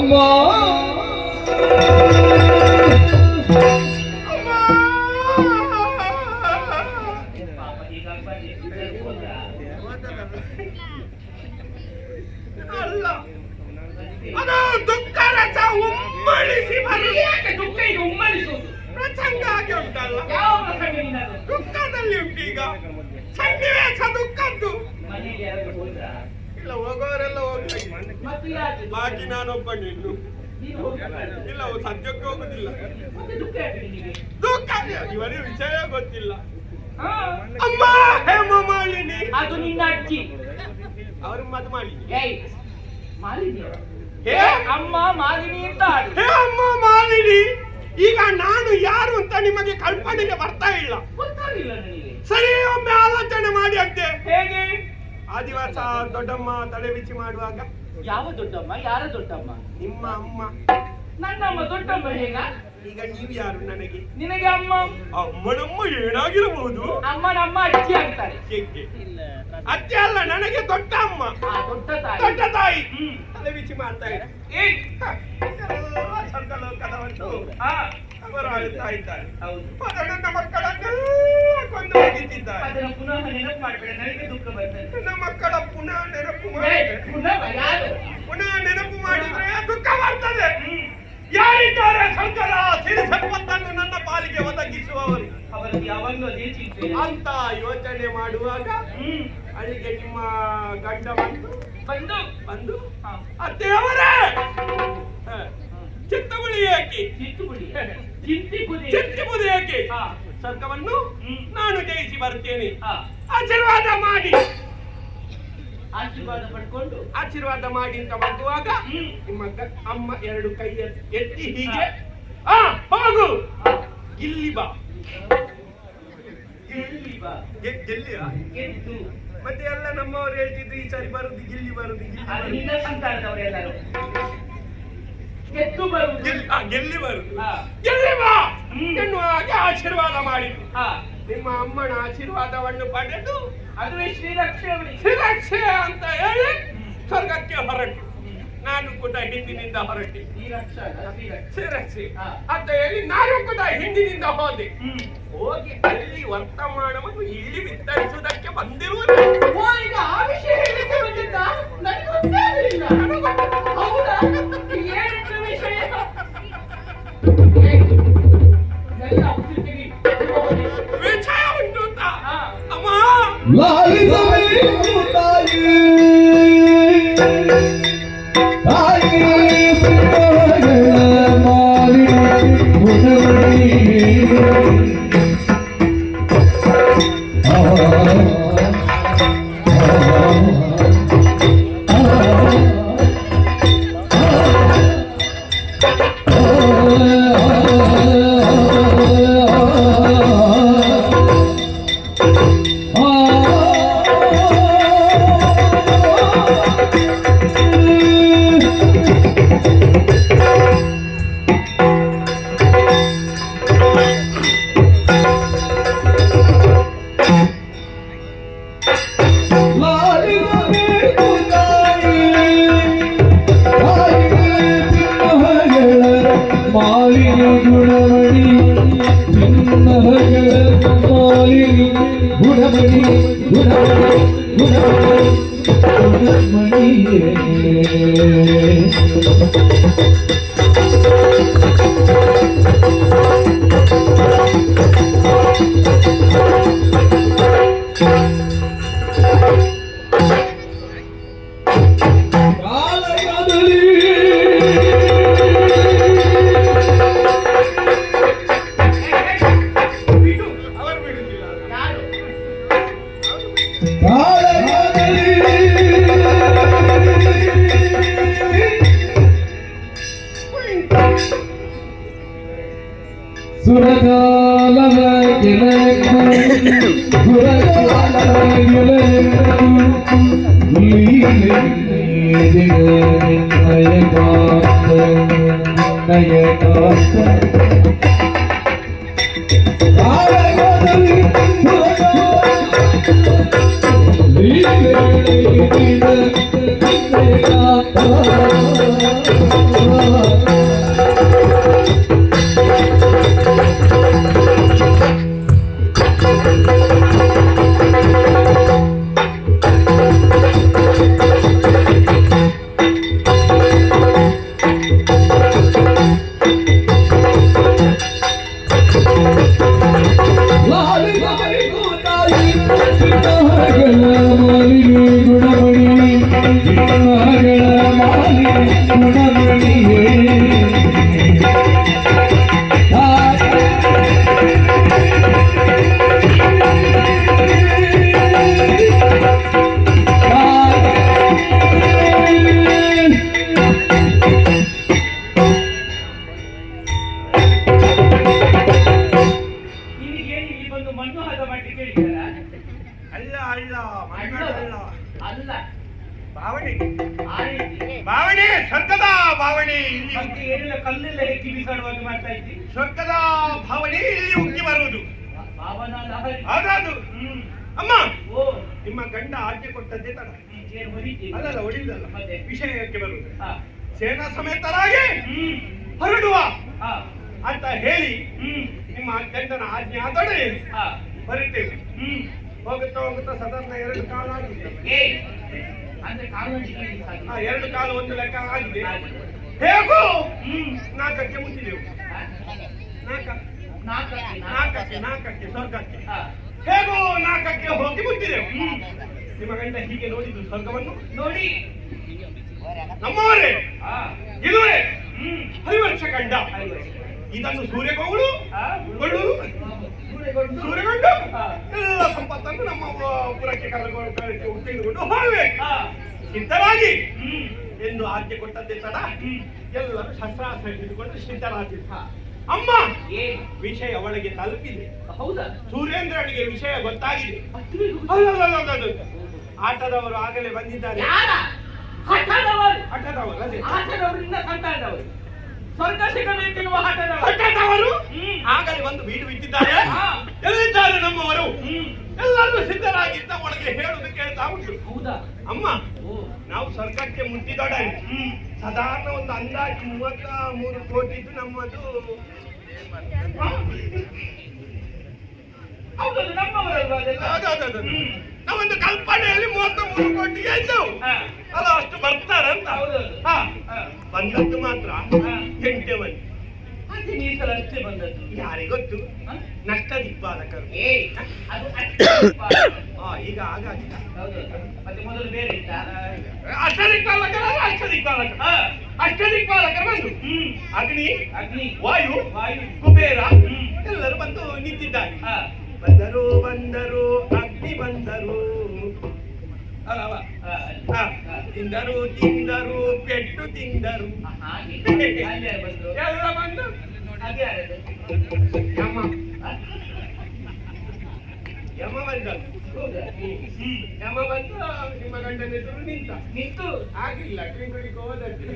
ಅಮ್ಮ ಅಲ್ಲ ಅದು ದುಃಖ ರಸ ಉಮ್ಮಳಿಸಿ ಬರುವುದು. ದುಃಖ ಈಗ ಉಮ್ಮಳಿಸುವುದು ಪ್ರಸಂಗ ಆಗಿ ಉಂಟಲ್ಲ. ಯಾವ ಪ್ರಸಂಗ ದುಃಖದಲ್ಲಿ ಉಂಟು ಈಗ ಸನ್ನಿವೇಶ ದುಃಖದ್ದು. ಇಲ್ಲ ಹೋಗೋರೆಲ್ಲ ಹೋಗ್ತಾರೆ, ಬಾಕಿ ನಾನೊಬ್ಬನೇ ಇನ್ನು ಇಲ್ಲ ಸದ್ಯಕ್ಕೆ ಹೋಗುದಿಲ್ಲ. ದುಃಖ ಇವನಿಗೆ ವಿಷಯ ಗೊತ್ತಿಲ್ಲ. ಅಮ್ಮ ಹೇಮ ಮಾಲಿನಿ ಅದು ನಿನ್ನ ಅಜ್ಜಿ, ಅವ್ರ ಮದ್ ಮಾಡಿ ಮಾಲಿನಿ ಹೇ ಅಮ್ಮ ಮಾಲಿನಿ ಅಂತ ಆಡು. ಹೇ ಅಮ್ಮ ಮಾಲಿನಿ, ಈಗ ನಾನು ಯಾರು ಅಂತ ನಿಮಗೆ ಕಲ್ಪನೆಗೆ ಬರ್ತಾ ಇಲ್ಲ. ಗೊತ್ತಾಗಿಲ್ಲ ನನಗೆ. ಸರಿ ಒಮ್ಮೆ ಆಲೋಚನೆ ಮಾಡಿ ಅಂತೆ. ಹೇಗೆ? ಆ ದಿವಸ ದೊಡ್ಡಮ್ಮ ತಲೆ ಬಿಚ್ಚಿ ಮಾಡುವಾಗ ಯಾವ ದೊಡ್ಡಮ್ಮ? ಯಾರ ದೊಡ್ಡಮ್ಮ? ನಿಮ್ಮ ಅಮ್ಮ. ನನ್ನಮ್ಮ ದೊಡ್ಡಮ್ಮ ಹೇಗ? ಈಗ ನೀವು ಯಾರು ನನಗೆ? ನಿನಗೆ ಅಮ್ಮ. ಅಮ್ಮನಮ್ಮ ಏನಾಗಿರಬಹುದು? ಅಮ್ಮ ನಮ್ಮ ಅಜ್ಜಿ ಆಗ್ತಾರೆ. ಹೇಗೆ? ಅಜ್ಜಿ ಅಲ್ಲ, ನನಗೆ ದೊಡ್ಡ ಅಮ್ಮ, ದೊಡ್ಡ ತಾಯಿ. ದೊಡ್ಡ ತಾಯಿ ತಲೆ ಬಿಚ್ಚಿ ಮಾಡ್ತಾ ಇದ್ದಾರೆ. ಅವರು ಆಳ್ತಾ ಇದ್ದಾರೆ. ನನ್ನ ಮಕ್ಕಳನ್ನೆಲ್ಲ ಕೊಂದು ಹೋಗಿದ್ದಾರೆ. ಅದನ್ನು ಪುನಃ ನೆನಪು ಮಾಡಬೇಡ, ನನಗೆ ದುಃಖ ಬರ್ತದೆ. ನನ್ನ ಮಕ್ಕಳ ಪುನಃ ನೆನಪು ಮಾಡಿದ್ರೆ ದುಃಖ ಬರ್ತದೆ. ಯಾರಿದ್ದಾರೆ ಶಂಕರ ಸಿರಿ ಸಂಪತ್ತನ್ನು ನನ್ನ ಪಾಲಿಗೆ ಒದಗಿಸುವವರು? ಅವರಿಗೆ ಯಾವಾಗಲೂ ಅದೇ ಚಿಂತೆ ಅಂತ ಯೋಚನೆ ಮಾಡುವಾಗ ಅಲ್ಲಿಗೆ ನಿಮ್ಮ ಗಂಡ ಬಂದು ಅತ್ತೆಯವರೇ ಚಿತ್ತಗುಳಿ ಏಕೆ ಚಿತ್ತಿಬುದಿ ಏಕೆ? ಸ್ವರ್ಗವನ್ನು ನಾನು ಜಯಿಸಿ ಬರ್ತೇನೆ, ಆಶೀರ್ವಾದ ಮಾಡಿ. ಆಶೀರ್ವಾದ ಪಡ್ಕೊಂಡು ಆಶೀರ್ವಾದ ಮಾಡಿ ಅಂತ ಬಂದುವಾಗ ನಿಮ್ಮ ಅಮ್ಮ ಎರಡು ಕೈ ಎತ್ತಿ ಹೀಗೆ ಹೋಗು, ಇಲ್ಲಿ ಬಾ. ಗೆದ್ದು ಮತ್ತೆ ಎಲ್ಲ ನಮ್ಮವರು ಹೇಳ್ತಿದ್ರು ಈ ಸಾರಿ ಬರುದು ಗಿಲ್ಲಿ ಬರುದು ನಿನ್ನ ಸಂತಾನದವರೆಲ್ಲರೂ ಗೆದ್ದು ಬರುವುದು, ಗೆಲ್ಲಿ ಬರುದು ಗೆಲ್ಲಿ ಬಾ ಎನ್ನುವ ಹಾಗೆ ಆಶೀರ್ವಾದ ಮಾಡಿದ್ರು. ನಿಮ್ಮ ಅಮ್ಮನ ಆಶೀರ್ವಾದವನ್ನು ಪಡೆದು ಅದುವೇ ಶ್ರೀರಕ್ಷೆ ಅಂತ ಹೇಳಿ ಸ್ವರ್ಗಕ್ಕೆ ಹೊರಟು. ನಾನು ಕೂಡ ಹಿಂದಿನಿಂದ ಹೊರಟೆ. ಶ್ರೀರಕ್ಷೆ ಅಂತ ಹೇಳಿ ನಾನು ಕೂಡ ಹಿಂದಿನಿಂದ ಹೋದೆ. ಹೋಗಿ ಅಲ್ಲಿ ವರ್ತಮಾನವನ್ನು ಇಲ್ಲಿ ವಿಸ್ತರಿಸುವುದಕ್ಕೆ ಬಂದಿರುವುದು. ಈಗ ಆ ವಿಷಯ ಹೇಳಿಕ್ಕೆ ಬಂದಿದ್ದ ನನಗೆ ಗೊತ್ತಾಗಲಿಲ್ಲ. ಹೌದಾ? ಏನು ವಿಷಯ? ವಿಷಯ ಉಂಟು ಅಮ್ಮ. Oh ನಿನಗೇನು ಇಲ್ಲಿ ಬಂದು ಮಣ್ಣು ಹದ ಮಾಡಿ ಕೇಳಿದಾರ? ಅಲ್ಲ ಅಲ್ಲ ಅಲ್ಲ ಅಲ್ಲ ಭಾವನೆ ಆ ರೀತಿ ಭಾವನೆ ಸ್ವರ್ಗದ ಭಾವನೆ ಇಲ್ಲಿ ಮತ್ತೆ ಏನೆಲ್ಲ ಕಲ್ಲೆಲ್ಲ ಹೆಕ್ಕಿ ಬಿಸಾಡುವಾಗ ಮಾಡ್ತಾ ಇದ್ದಿ? ಸ್ವರ್ಗದ ಭಾವನೆ ಇಲ್ಲಿ ಉಕ್ಕಿ ಬರುವುದು ಭಾವನಾ ಲಹರಿ. ಹಾಗಾದು ಅಮ್ಮ ಓ ನಿಮ್ಮ ಗಂಡ ಆಜ್ಞೆ ಕೊಟ್ಟದ್ದೇ ತಡ ಏನು ಹೊಡಿತೀವಿ? ಅಲ್ಲಲ್ಲ ಹೊಡಿಯುವುದಲ್ಲ ಮತ್ತೆ? ವಿಷಯಕ್ಕೆ ಬರುವುದು ಹಾ. ಸೇನಾ ಸಮೇತರಾಗಿ ಹ್ಮ್. ಹೊರಡುವ ಹಾ. ಅಂತ ಹೇಳಿ ಹ್ಮ್. ನಿಮ್ಮ ಗಂಡನ ಆಜ್ಞೆ ಆದೊಡೆ ಹಾ. ಬರುತ್ತೇವೆ ಹ್ಮ್. ಹೋಗುತ್ತಾ ಹೋಗುತ್ತಾ ಸಾಧಾರಣ 2 ಕಾಲ ಆಗಿದೆ ಏ ಅಂದ್ರೆ ಕಾನೂನು ಸಿಗಲಿಕ್ಕೆ ಸಾಧ್ಯ. 2 ಕಾಲ 1 ಲೆಕ್ಕ ಆಗಿದೆ ಹೇಗೂ ಹ್ಮ್. 4ಕ್ಕೆ ಮುಟ್ಟಿದೆವು ಹಾ? 4ಕ್ಕೆ ನಾಲ್ಕಕ್ಕೆ. 4ಕ್ಕೆ ಸ್ವರ್ಗಕ್ಕೆ ಹಾ. ಹೇಗೂ 4ಕ್ಕೆ ಹೋಗಿ ಮುಟ್ಟಿದೆವು ಹ್ಮ್. ನಿಮ್ಮ ಗಂಡ ಹೀಗೆ ನೋಡಿದ್ದು ಸ್ವರ್ಗವನ್ನು ನೋಡಿ. ನಮ್ಮವರೇ ಹಾ. ಇದುವೇ ಹ್ಮ್. ಹರಿವರ್ಷ ಕಂಡ ಅಯ್ಯೋ. ಇದನ್ನು ಸೂರ್ಯಗೌಡು ಹಾ? ಕೊಳ್ಳೂರು ಸೂರ್ಯಗೊಂಡು. ಸೂರ್ಯಗೊಂಡು ಹಾ. ಎಲ್ಲ ಸಂಪತ್ತನ್ನು ನಮ್ಮ ಪುರಕ್ಕೆ ತೆಗೆದುಕೊಂಡು ಹೋಗುವೆ ಹಾ. ಸಿದ್ಧರಾಗಿ ಹ್ಮ್. ಎಂದು ಆಜ್ಞೆ ಕೊಟ್ಟದ್ದೇ ತಡ ಹ್ಮ್. ಎಲ್ಲರೂ ಶಸ್ತ್ರಾಸ್ತ್ರ ಹಿಡಿದುಕೊಂಡು ಸಿದ್ಧರಾಗಿದ್ದ ಹಾ. ಅಮ್ಮ ಏನು? ವಿಷಯ ಅವಳಿಗೆ ತಲುಪಿದೆ ಹೌದಾ? ಸುರೇಂದ್ರನಿಗೆ ವಿಷಯ ಗೊತ್ತಾಗಿದೆ ಅಷ್ಟೇ ಅಲ್ಲಲ್ಲಲ್ಲಲ್ಲ. ಆಟದವರು ಆಗಲೇ ಬಂದಿದ್ದಾರೆ ಯಾರ? ಹಠದವರು. ಆಟದವರು ಅದೇ ಆಟದವರಿಂದ ಸಂತಾನದವರು. ಸ್ವರ್ಗ ಸಿಗಬೇಕೆನ್ನುವ ಹಠದವರು. ಆಟದವರು ಹ್ಮ್. ಆಗಲೇ ಬಂದು ಬೀಡು ಬಿಟ್ಟಿದ್ದಾರೆ ಹಾ. ಎಲ್ಲಿದ್ದಾರೆ ನಮ್ಮವರು ಹ್ಮ್. ಎಲ್ಲರೂ ಸಿದ್ಧರಾಗಿದ್ದ ಒಳಗೆ ಹೇಳುವುದು ಕೇಳ್ತಾ ಉಂಟು ಹೌದಾ? ಅಮ್ಮ ಓ. ನಾವು ಸ್ವರ್ಗಕ್ಕೆ ಮುಟ್ಟಿದೊಡನೆ ಹ್ಮ್. ಸಾಧಾರಣ ಒಂದು ಅಂದಾಜು 33 ಕೋಟಿ ಇದ್ದು ನಮ್ಮದು ಹೌದದು ನಮ್ಮವರಲ್ವಾ ಅದೆಲ್ಲ? ಹೌದೌದೌದು. ಹ್ಮ್. ನಾವೊಂದು ಕಲ್ಪನೆಯಲ್ಲಿ 33 ಕೋಟಿಗೆ ಇದ್ದೆವು ಹಾ. ಅಲ್ಲ ಅಷ್ಟು ಬರ್ತಾರಂತ ಹೌದೌದು. ಹಾ. ಹಾ. ಬಂದದ್ದು ಮಾತ್ರ ಹಾ. 8 ಮಂದಿ ಅದೇ ಈ ಸಲ ಅಷ್ಟೇ ಬಂದದ್ದು. ಯಾರಿಗೊತ್ತು ಹಾ? ನಷ್ಟ ದಿಕ್ಪಾಲಕರು ಏ ಅದು ಅಷ್ಟೇ ಪಾಪ. ಈಗ ಹಾಗಾಗಿ ಹೌದೌದು. ಮತ್ತೆ ಮೊದಲು ಬೇರೆ ಇತ್ತ? ಅಷ್ಟದಿಕ್ಪಾಲಕರ ಅಷ್ಟದಿಕ್ಪಾಲಕರು ಹಾ. ಅಷ್ಟದಿಕ್ಪಾಲಕರು ಬಂದು ಹ್ಮ್. ಅಗ್ನಿ ಅಗ್ನಿ. ವಾಯು ವಾಯು. ಕುಬೇರ ಹ್ಮ್. ಎಲ್ಲರೂ ಬಂದು ನಿಂತಿದ್ದಾರೆ ಹಾ. ಬಂದರು ಬಂದರು ಅಗ್ನಿ ಬಂದರು ಅಲ್ಲವ ಹಾ. ಹಾ. ಹಾ. ತಿಂದರು ತಿಂದರು ಪೆಟ್ಟು ತಿಂದರು ಹಾಗೆ. ಅಲ್ಲಿ ಯಾರು ಬಂದ್ರು? ಎಲ್ಲ ಬಂದು ಅದೇ ಯಾರದು? ಯಮ ಹಾ? ಯಮ ಬಂದನು ಹೌದಾ? ಹ್ಮ್. ಯಮ ಬಂದು ನಿಮ್ಮ ಗಂಡನ ಎದುರು ನಿಂತ ನಿಂತು ಆಗಿಲ್ಲ ಕಿಂಗುಳಿಗೆ ಹೋದದ್ದು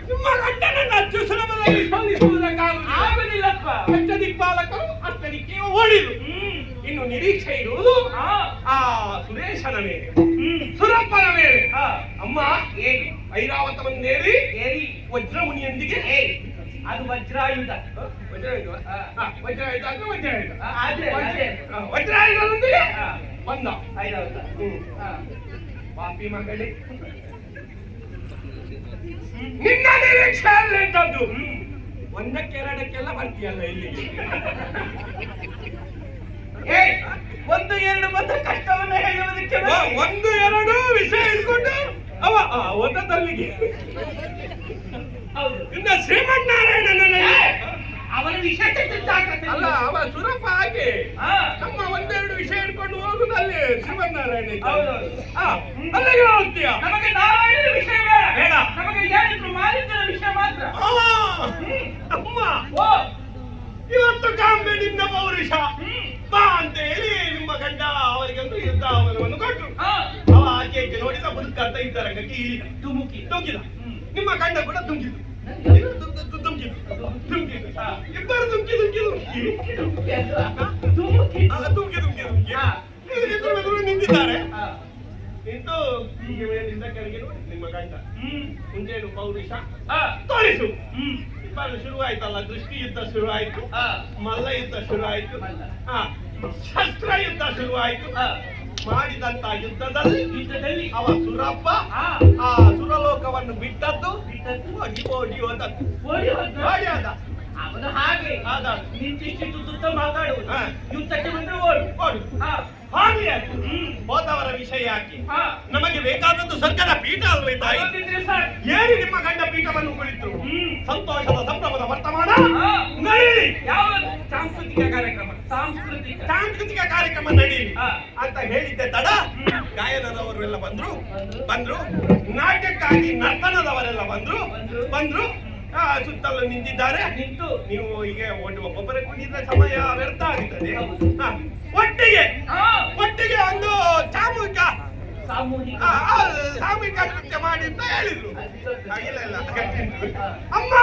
ನಿಮ್ಮ ಗಂಡನನ್ನು ಅಚ್ಚು ಸುಲಭದಲ್ಲಿ ಸೋಲಿಸುವುದಕ್ಕಾಗುವುದಿಲ್ಲ ಆಗುದಿಲ್ಲಪ್ಪ. ಅಷ್ಟದಿಕ್ಪಾಲಕರು ಅಷ್ಟದಿಕ್ಕೆ ಓಡಿರು ಹ್ಮ್. ಇನ್ನು ನಿರೀಕ್ಷೆ ಇರುವುದು ಹಾ. ಆ ಸುರೇಶನ ಮೇಲೆ ಹ್ಮ್. ಸುರಪ್ಪನ ಮೇಲೆ ಹಾ. ಅಮ್ಮ ಏನು? ಐರಾವತವನ್ನೇರಿ ಏರಿ. ವಜ್ರಮುನಿಯೊಂದಿಗೆ ಏ ಅದು ವಜ್ರಾಯುಧ. ವಜ್ರಾಯುಧ ವಜ್ರಾಯುಧ ಅಂದ್ರೆ ವಜ್ರಾಯುಧ ಅದೇ. ವಜ್ರಾಯುಧದೊಂದಿಗೆ ಹಾ. ಬಂದ ಐರಾವತ. ಹ್ಮ್. ಹಾ. ಪಾಪಿ ಮಗಳೇ ನಿನ್ನ ನಿರೀಕ್ಷೆಯಲ್ಲಿದ್ದದ್ದು ಒಂದಕ್ಕೆ ಎರಡಕ್ಕೆಲ್ಲ ಬರ್ತೀಯಲ್ಲ ಇಲ್ಲಿ ಏ ಒಂದು ಎರಡು ಬಂದ ಕಷ್ಟವನ್ನು ಹೇಳುವುದಕ್ಕೆ ಒಂದು ಎರಡು ವಿಷಯ ಇಟ್ಕೊಂಡು ಅವ ಒಂದಲ್ಲಿಗೆ ಹೌದು. ಇನ್ನ ಶ್ರೀಮನ್ನಾರಾಯಣನ ಅವನ ವಿಷಯ ಅಲ್ಲ ಅವ ಸುರಪ್ಪ ಹಾಗೆ ಹಾ. ನಮ್ಮ ಒಂದೆರಡು ವಿಷಯ ಇಟ್ಕೊಂಡು ಹೋಗುದಲ್ಲಿ ಶ್ರೀಮನ್ನಾರಾಯಣ ಹೌದೌದು. ಅಲ್ಲಿಗೆ ಹೋಗ್ತೀಯ ನಮಗೆ ನಾರಾಯಣನ ವಿಷಯ ಬೇಡ. ಬೇಡ. ನಮಗೆ ಏನಿದ್ರು ಮಾಲಿನ್ಯದ ವಿಷಯ ಮಾತ್ರ. ಅಮ್ಮ ಓ. ಇವತ್ತು ಕಾಂಬೆ ನಿನ್ನ ಪೌರುಷ ಹ್ಮ್. ಬಾ ಅಂತ ಹೇಳಿ ನಿಮ್ಮ ಗಂಡ ಅವರಿಗಂತೂ ಯುದ್ಧಾವನವನ್ನು ಕೊಟ್ಟರು ಹಾ. ಅವ ಆಚೆ ಈಚೆ ನೋಡಿದ ಮುದುಕಂತ ಇದ್ದರಂಗಕ್ಕೆ ಇಳಿದ ತುಮುಕಿ. ದುಂಕಿದ ಹ್ಮ್. ನಿಮ್ಮ ಗಂಡ ಕೂಡ ದುಂಕಿದ್ರು ದುಂಕಿದ್ರು ಹಾ. ಇಬ್ಬರು ದುಂಕಿ ತುಮುಕಿ. ಅಲ್ಲ ದುಂಕಿ ಹಾ. ಎದುರು ನಿಂತಿದ್ದಾರೆ ಹಾ. ನಿಂತು ಹೀಗೆ ಮೇಲಿಂದ ಕೆಳಗೆ ನೋಡಿ ನಿಮ್ಮ ಗಂಡ ಹ್ಮ್. ಮುಂದೇನು ಪೌರುಷ ಹಾ. ತೋರಿಸು ಹ್ಮ್. ಇಬ್ಬರು ಶುರುವಾಯ್ತಲ್ಲ ದೃಷ್ಟಿ ಯುದ್ಧ ಶುರುವಾಯ್ತು ಹಾ. ಮಲ್ಲ ಯುದ್ಧ ಶುರುವಾಯ್ತು ಮಲ್ಲ. ಹಾ ಶಸ್ತ್ರ ಯುದ್ಧ ಶುರುವಾಯ್ತು ಹಾ. ಮಾಡಿದಂತ ಯುದ್ಧದಲ್ಲಿ ಯುದ್ಧದಲ್ಲಿ ಅವ ಸುರಪ್ಪ ಹಾ. ಆ ಸುರಲೋಕವನ್ನು ಬಿಟ್ಟದ್ದು ಬಿಟ್ಟದ್ದು. ಓಡಿ ಓಡಿ ಹೋದದ್ದು ಓಡಿ ಹೋದ. ಓಡಿ ಹೋದ ಅವನು ಹಾಗೆ ಆದ ನಿಂತಿಷ್ಟು ತುತ್ತ ಮಾತಾಡುವುದು. ಹಾ. ಯುದ್ಧಕ್ಕೆ ಬಂದ್ರೆ ಓಡು. ಓಡು ಹಾ. ಹಾಗೆ ಹೋದವರ ವಿಷಯ ಯಾಕೆ ನಮಗೆ ಬೇಕಾದದ್ದು ಸ್ವರ್ಗದ ಪೀಠ ಅಲ್ವೇ ತಾಯಿ? ಏರಿ ನಿಮ್ಮ ಗಂಡ ಪೀಠವನ್ನು ಕುಳಿತು ಸಂತೋಷದ ಸಂಭ್ರಮದ ವರ್ತಮಾನ ನಡೀಲಿ. ಯಾವ ಸಾಂಸ್ಕೃತಿಕ ಕಾರ್ಯಕ್ರಮ? ಸಾಂಸ್ಕೃತಿಕ ಕಾರ್ಯಕ್ರಮ ನಡೀಲಿ ಅಂತ ಹೇಳಿದ್ದೆ ತಡ ಗಾಯನದವರೆಲ್ಲ ಬಂದ್ರು ನಾಟ್ಯಕ್ಕಾಗಿ ನರ್ತನದವರೆಲ್ಲ ಬಂದ್ರು ಸುತ್ತಲೂ ನಿಂತಿದ್ದಾರೆ. ನಿಂತು ನೀವು ಈಗ ಒಬ್ಬೊಬ್ಬರೇ ಕುಂದಿದ್ರೆ ಸಮಯ ವ್ಯರ್ಥ ಆಗುತ್ತದೆ. ಒಟ್ಟಿಗೆ ಒಂದು ಸಾಮೂಹಿಕ ನೃತ್ಯ ಮಾಡಿ ಅಂತ ಹೇಳಿದ್ರು. ಇಲ್ಲ ಅಮ್ಮ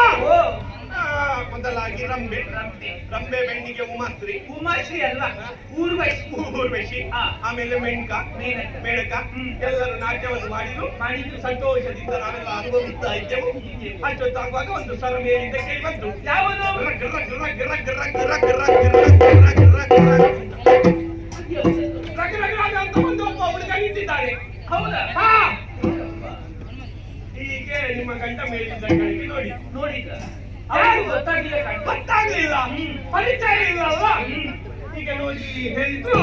ಮೊದಲಾಗಿ ರಂಬೆ ಬೆಣ್ಣಿಗೆ ಉಮಾಶ್ರೀ ಅಲ್ವಾ? ಊರ್ವಶಿ ಆಮೇಲೆ ಮೇಣಕ ಎಲ್ಲರೂ ನಾಟ್ಯವನ್ನು ಮಾಡಿದ್ರು. ಸಂತೋಷದಿಂದ ನಾವೆಲ್ಲ ಅನುಭವಿಸ್ತಾ ಇದ್ದೆವು. ಅಷ್ಟೊತ್ತಾಗುವಾಗ ಒಂದು ಸ್ವರ ಮೇಲಿಂದ ಕೇಳಿ ಬಂತು. ಯಾವುದು? ಅಂತ ಒಂದು ಒಬ್ಬ ಹುಡುಗ ನಿಂತಿದ್ದಾನೆ. ಹೌದಾ? ಹೀಗೆ ನಿಮ್ಮ ಗಂಡ ಮೇಲಿದ್ದ ಕಡೆಗೆ ನೋಡಿದ ಗೊತ್ತಾಗ್ಲಿಲ್ಲ, ಪರಿಚಯ ಇಲ್ಲ ಅಲ್ವಾ? ಈಗ ನೋಡಿ ಹೇಳಿದ್ರು.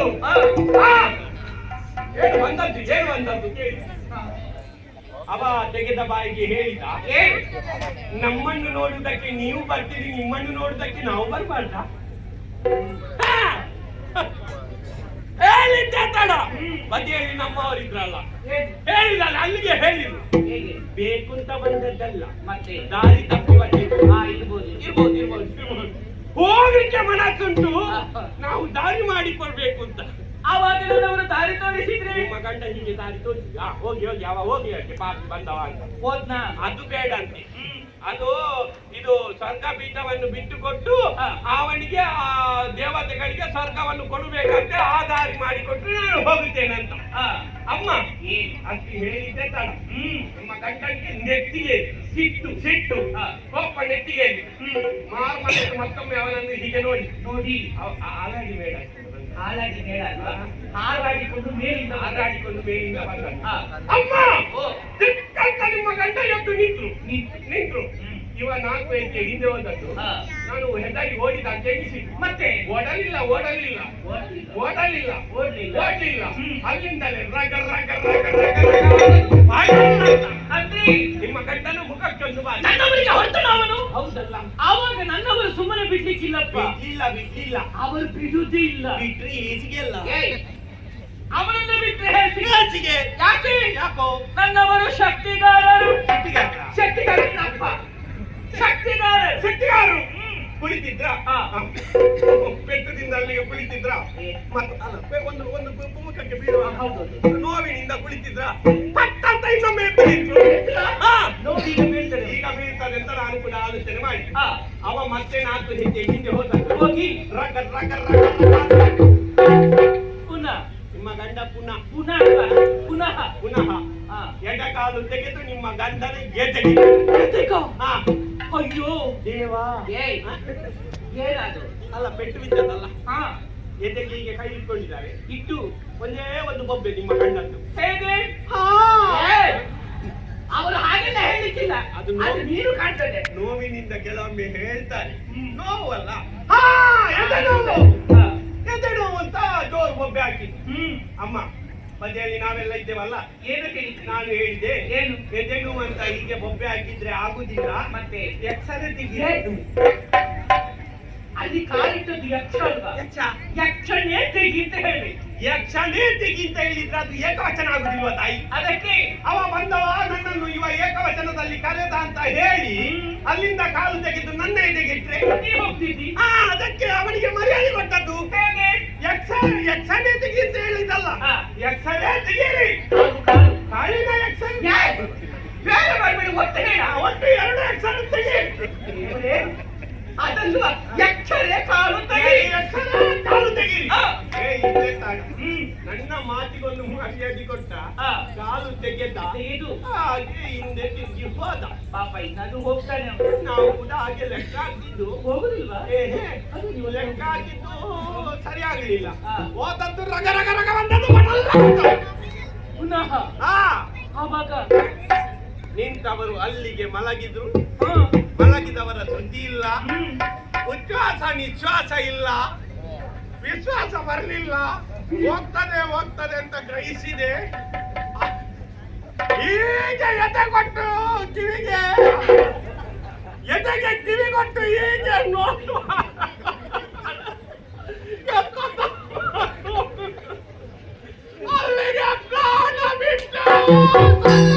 ಏನು ಬಂದದ್ದು ಕೇಳಿ. ಅವ ತೆಗೆದ ಬಾಯಿಗೆ ಹೇಳಿದ, ನಮ್ಮನ್ನು ನೋಡುವುದಕ್ಕೆ ನೀವು ಬರ್ತೀರಿ, ನಿಮ್ಮನ್ನು ನೋಡುವುದಕ್ಕೆ ನಾವು ಬರ್ಬಾರ್ದ? ಹೇಳಿದ್ದೆ ತಡ ಬದಿಯಲ್ಲಿ ನಮ್ಮವರಿದ್ರಲ್ಲ, ಹೇಳಿದಲ್ಲ, ಅಲ್ಲಿಗೆ ಹೇಳಿದ್ರು. ಬೇಕು ಅಂತ ಬಂದದ್ದಲ್ಲ, ಮತ್ತೆ ದಾರಿ ತಪ್ಪಿ ಬಂದಿದ್ದು. ಇರ್ಬೋದು. ಹೋಗ್ಲಿಕ್ಕೆ ಮನಸ್ಸುಂಟು, ನಾವು ದಾರಿ ಮಾಡಿಕೊಡ್ಬೇಕು ಅಂತ. ಆವಾಗ ಅವರು ದಾರಿ ತೋರಿಸಿದ್ರೆ ನಿಮ್ಮ ಗಂಡ ಹೀಗೆ ದಾರಿ ತೋರಿಸಿ ಹೋಗಿ ಅವ ಹೋಗಿ ಪಾಪಿ ಬಂದವ ಅಂತ ಹೋದ್ನ. ಅದು ಬೇಡ ಅಂತೆ. ಅದು ಇದು ಸ್ವರ್ಗ ಪೀಠವನ್ನು ಬಿಟ್ಟು ಕೊಟ್ಟು ಅವನಿಗೆ ಆ ದೇವತೆಗಳಿಗೆ ಸ್ವರ್ಗವನ್ನು ಕೊಡಬೇಕಂತೆ. ಆ ದಾರಿ ಮಾಡಿಕೊಟ್ರೆ ನಾನು ಹೋಗುತ್ತೇನಂತ. ಅಮ್ಮ ಅಷ್ಟು ಹೇಳಿದ್ದೆ ತಡ ನಿಮ್ಮ ಗಂಡನಿಗೆ ನೆತ್ತಿಗೆ ಸಿಟ್ಟು ಕೋಪ ನೆತ್ತಿಗೆ ಮತ್ತೊಮ್ಮೆ ಅವನನ್ನು ಹೀಗೆ ನೋಡಿ ಹಾಗಾಗಿ ಬೇಡ, ಹಾರಾಡಿಕೊಂಡು ಮೇಲಿಂದ ಬಂದ. ಅಮ್ಮ ಸಿಕ್ಕಂತ ನಿಮ್ಮ ಗಂಡ ಎದ್ದು ನಿಂತ್ರು. ಇವ 4 ಹೆಜ್ಜೆ ಹಿಂದೆ ಹೋದದ್ದು. ನಾನು ಹೆದ್ದಾರಿ ಓಡಿದ ಅಂತ ಎಣಿಸಿದ್ದು. ಮತ್ತೆ ಓಡಲಿಲ್ಲ. ಅಲ್ಲಿಂದಲೇ ನಿಮ್ಮ ಗಂಡನ ಮುಖಕ್ಕೊಂದು ಬಾರಿ. ನನ್ನವರಿಗೆ ಹೊರತು ನಾವನು ಹೌದಲ್ಲ? ಆವಾಗ ನನ್ನವರು ಸುಮ್ಮನೆ ಬಿಡ್ಲಿಕ್ಕಿಲ್ಲಪ್ಪ. ಬಿಡ್ಲಿಲ್ಲ. ಅವರು ಬಿಡುವುದೇ ಇಲ್ಲ. ಬಿಟ್ರಿ ಹೇಸಿಗೆಲ್ಲ ಅವನನ್ನು ಬಿಟ್ಟರೆ ಹೇಸಿಗೆ. ಯಾಕೋ ನನ್ನವರು ಶಕ್ತಿಗಾರರು. ಶಕ್ತಿಗಾರರು ಕುಳಿತಿದ್ರ ಪೆಟ್ಟದಿಂದ ಅಲ್ಲಿಗೆ ಕುಳಿತಿದ್ರ ಮತ್ತೆ ಒಂದು ಮುಖಕ್ಕೆ ಬೀಳುವ ನೋವಿನಿಂದ ಕುಳಿತಿದ್ರ ಪಟ್ಟಂತ ಇನ್ನೊಮ್ಮೆ ನೋಡಿ ಈಗ ಬೀಳ್ತದೆ ಅಂತ ನಾನು ಕೂಡ ಆಲೋಚನೆ ಮಾಡಿ ಅವ ಮತ್ತೆ 4 ಹೆಜ್ಜೆ ಹಿಂದೆ ಹೋಗಿ ಪುನಃ ನಿಮ್ಮ ಗಂಡ ಪುನಃ ಎಡಕಾಲು ತೆಗೆದು ನಿಮ್ಮ ಗಂಡನ ಅಯ್ಯೋ ದೇವಾ. ಏನಾದ್ರು ಅಲ್ಲ ಪೆಟ್ಟು ಬಿದ್ದದಲ್ಲ, ಎದೆಗೆ ಹೀಗೆ ಕೈ ಇಟ್ಕೊಂಡಿದ್ದಾರೆ. ಇಟ್ಟು ಒಂದೇ ಒಂದು ಬೊಬ್ಬೆ ನಿಮ್ಮ ಗಂಡದ್ದು. ಹೇಗೆ? ಅವರು ಹಾಗೆಲ್ಲ ಹೇಳಲಿಕ್ಕಿಲ್ಲ, ಅದು ನೀರು ಕಾಣ್ತದೆ. ನೋವಿನಿಂದ ಕೆಲವೊಮ್ಮೆ ಹೇಳ್ತಾರೆ. ನೋವಲ್ಲ, ಎದೆ ನೋವು ಅಂತ ಜೋರು ಬೊಬ್ಬೆ ಹಾಕಿದ್ದು. ಅಮ್ಮ ಬದಿಯಲ್ಲಿ ನಾವೆಲ್ಲ ಇದ್ದೇವಲ್ಲ, ಏನು ಹೇಳಿದ್ರು? ನಾನು ಹೇಳಿದೆ ಏನು? ಎದೆ ನೋವು ಅಂತ ಹೀಗೆ ಬೊಬ್ಬೆ ಹಾಕಿದ್ರೆ ಆಗುದಿಲ್ಲ, ಮತ್ತೆ ಎಕ್ಸರೆ ತೆಗಿ. ಅಲ್ಲಿ ಕಾಲಿಟ್ಟದ್ದು ಯಕ್ಷ ಅಲ್ವಾ? ಯಕ್ಷನೇ ತೆಗಿ ಅಂತ ಹೇಳಿ. ಯಕ್ಷನೇ ತೆಗಿ ಅಂತ ಹೇಳಿದ್ರೆ ಅದು ಏಕವಚನ ಆಗುದಿಲ್ವ ತಾಯಿ? ಅದಕ್ಕೆ ಅವ ಬಂದವ ನನ್ನನ್ನು ಇವ ಏಕವಚನದಲ್ಲಿ ಕರೆದ ಅಂತ ಹೇಳಿ ಅಲ್ಲಿಂದ ಕಾಲು ತೆಗೆದು ನನ್ನ ಎದೆಗೆ ಇಟ್ರೆ ಹೋಗ್ತಿದ್ದಿ. ಅದಕ್ಕೆ ಅವನಿಗೆ ಮರ್ಯಾದೆ ಕೊಟ್ಟದ್ದು. ಹೇಗೆ? ಯಕ್ಷನೇ ತೆಗಿ ಅಂತ ಹೇಳಿದಲ್ಲ, ಯಕ್ಷನೇ ತೆಗೀರಿ. ಕಾಳಿನ ಯಕ್ಷ ಬೇರೆ ಮಾಡ್ಬೇಡಿ, ಒಟ್ಟು ಹೇಳ. ಒಟ್ಟು 2 ಯಕ್ಷನೇ ತೆಗಿ. ಅದಲ್ವ ಯಕ್ಷರೇ ಕಾಲು ತೆಗೀರಿ. ನನ್ನ ಮಾತಿಗೊಂದು ಮರ್ಯಾದೆ ಕೊಟ್ಟ, ಕಾಲು ತೆಗೆದು ಹಾಗೆ ಹಿಂದೆ ತಿರುಗಿ ಹೋದ. ಪಾಪ ಇನ್ನದು ಹೋಗ್ತಾನೆ. ನಾವು ಕೂಡ ಹಾಗೆ ಲೆಕ್ಕ ಹಾಕಿದ್ದು ಹೋಗುದಿಲ್ವಾ? ಅದು ನೀವು ಲೆಕ್ಕ ಹಾಕಿದ್ದು ಸರಿ ಆಗ್ಲಿಲ್ಲ. ಹೋದದ್ದು ರಗ ಬಂದದ್ದು ಪುನಃ ಆವಾಗ ನಿಂತವರು ಅಲ್ಲಿಗೆ ಮಲಗಿದ್ರು. ಮಲಗಿದವರ ಸುದ್ದಿ ಇಲ್ಲ, ಉಚ್ಛ್ವಾಸ ನಿಶ್ವಾಸ ಇಲ್ಲ. ವಿಶ್ವಾಸ ಬರಲಿಲ್ಲ. ಹೋಗ್ತದೆ ಅಂತ ಗ್ರಹಿಸಿದೆ. ಈಗ ಎದೆಗೆ ಕಿವಿ ಕೊಟ್ಟು ಹೀಗೆ ನೋಡು. ಅಲ್ಲಿಗೆ ಪ್ರಾಣ ಬಿಟ್ಟು